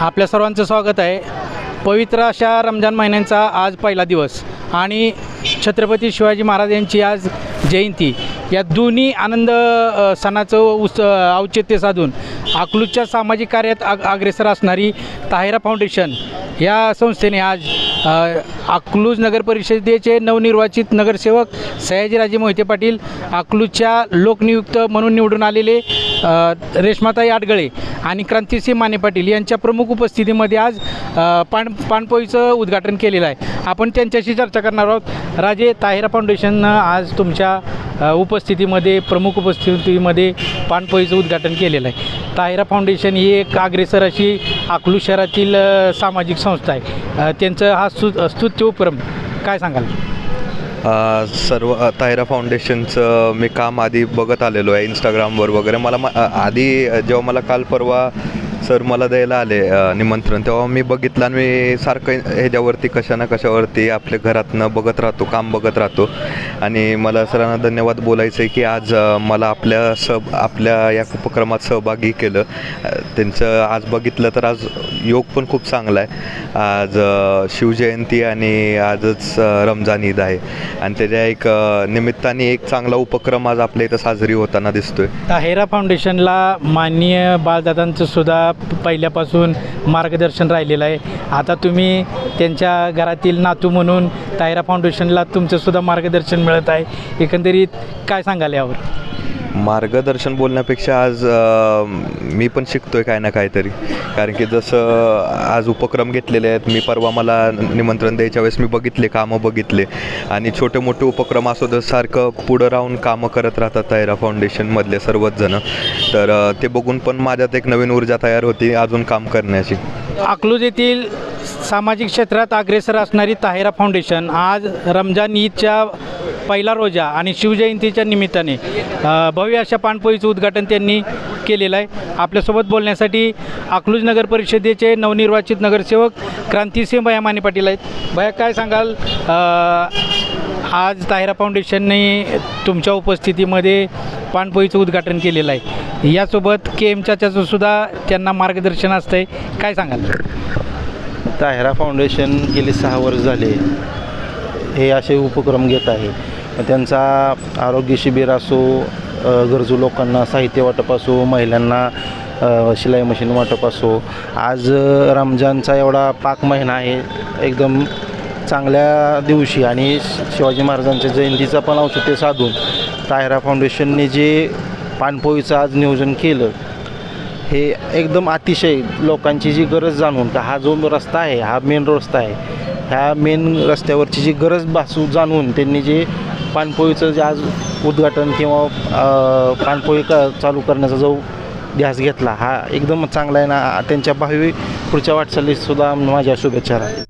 आपल्या सर्वांचं स्वागत आहे. पवित्र अशा रमजान महिन्यांचा आज पहिला दिवस आणि छत्रपती शिवाजी महाराज यांची आज जयंती. या दोन्ही आनंद सणाचं औचित्य साधून अकलूजच्या सामाजिक कार्यात अग्रेसर असणारी ताहिरा फाउंडेशन या संस्थेने आज अकलूज नगर परिषदेचे नवनिर्वाचित नगरसेवक सयाजीराजे मोहिते पाटील, अकलूजच्या लोकनियुक्त म्हणून निवडून आलेले रेश्माताई आडगळे आणि क्रांतिसिंह माने पाटील यांच्या प्रमुख उपस्थितीमध्ये आज पाणपोईचं उद्घाटन केलेलं आहे. आपण त्यांच्याशी चर्चा करणार आहोत. राजे, ताहिरा फाउंडेशननं आज तुमच्या उपस्थितीमध्ये प्रमुख उपस्थितीमध्ये पाणपोईचं उद्घाटन केलेलं आहे. ताहिरा फाउंडेशन ही एक अग्रेसर अशी अकलूज शहरातील सामाजिक संस्था आहे. त्यांचं हा स्तुत्य उपक्रम काय सांगाल? सर्व ताहिरा फाउंडेशनचं मी काम आधी बघत आलेलो आहे इंस्टाग्रामवर वगैरे. मला आधी जेव्हा मला काल परवा सर मला द्यायला आले निमंत्रण, तेव्हा मी बघितलं आणि मी सारखं ह्याच्यावरती कशा ना कशावरती आपल्या घरातनं बघत राहतो, काम बघत राहतो. आणि मला सरांना धन्यवाद बोलायचं आहे की आज मला आपल्या या उपक्रमात सहभागी केलं. त्यांचं आज बघितलं तर आज योग पण खूप चांगला आहे. आज शिवजयंती आणि आजच रमजान ईद आहे आणि त्याच्या एक निमित्ताने एक चांगला उपक्रम आज आपल्या इथं साजरी होताना दिसतोय. ताहिरा फाउंडेशनला माननीय बाळदादांचं सुद्धा पहिल्यापासून मार्गदर्शन राहिलेलं आहे. आता तुम्ही त्यांच्या घरातील नातू म्हणून ताहिरा फाउंडेशनला तुमचंसुद्धा मार्गदर्शन मिळत आहे. एकंदरीत काय सांगाल यावर? मार्गदर्शन बोलण्यापेक्षा आज मी पण शिकतोय काय ना काहीतरी. कारण की जसं आज उपक्रम घेतलेले आहेत, मी परवा मला निमंत्रण द्यायच्या वेळेस मी बघितले, कामं बघितले आणि छोटे मोठे उपक्रम असो तर सारखं पुढं राहून कामं करत राहतात ताहिरा फाउंडेशनमधले सर्वच जण. तर ते बघून पण माझ्यात एक नवीन ऊर्जा तयार होती अजून काम करण्याची. अकलूज येथील सामाजिक क्षेत्रात अग्रेसर असणारी ताहिरा फाउंडेशन आज रमजान ईदच्या पहिला रोजा आणि शिवजयंतीच्या निमित्ताने भव्य अशा पाणपोईचं उद्घाटन त्यांनी केलेलं आहे. आपल्यासोबत बोलण्यासाठी अकलूज नगर परिषदेचे नवनिर्वाचित नगरसेवक क्रांतिसिंह माने पाटील आहेत. भैया, काय सांगाल? आज ताहिरा फाउंडेशनने तुमच्या उपस्थितीमध्ये पाणपोईचं उद्घाटन केलेलं आहे. यासोबत KM चाचाचं सुद्धा त्यांना मार्गदर्शन असतं आहे. काय सांगाल? ताहिरा फाउंडेशन गेली 6 वर्ष झाले हे असे उपक्रम घेत आहे. त्यांचा आरोग्य शिबिर असो, गरजू लोकांना साहित्य वाटप असो, महिलांना शिलाई मशीन वाटप असो. आज रमजानचा एवढा पाक महिना आहे, एकदम चांगल्या दिवशी आणि शिवाजी महाराजांच्या जयंतीचा पण औचित्य साधून ताहिरा फाउंडेशनने जे पाणपोईचं आज नियोजन केलं हे एकदम अतिशय लोकांची जी गरज जाणून का हा जो रस्ता आहे हा मेन रस्ता आहे, ह्या मेन रस्त्यावरची जी गरज जाणून त्यांनी जे पाणपोईचं जे आज उद्घाटन किंवा पाणपोई चालू करण्याचा जो ध्यास घेतला हा एकदम चांगला आहे ना. त्यांच्या भावी पुढच्या वाटचालीसुद्धा माझ्या शुभेच्छा राहतील.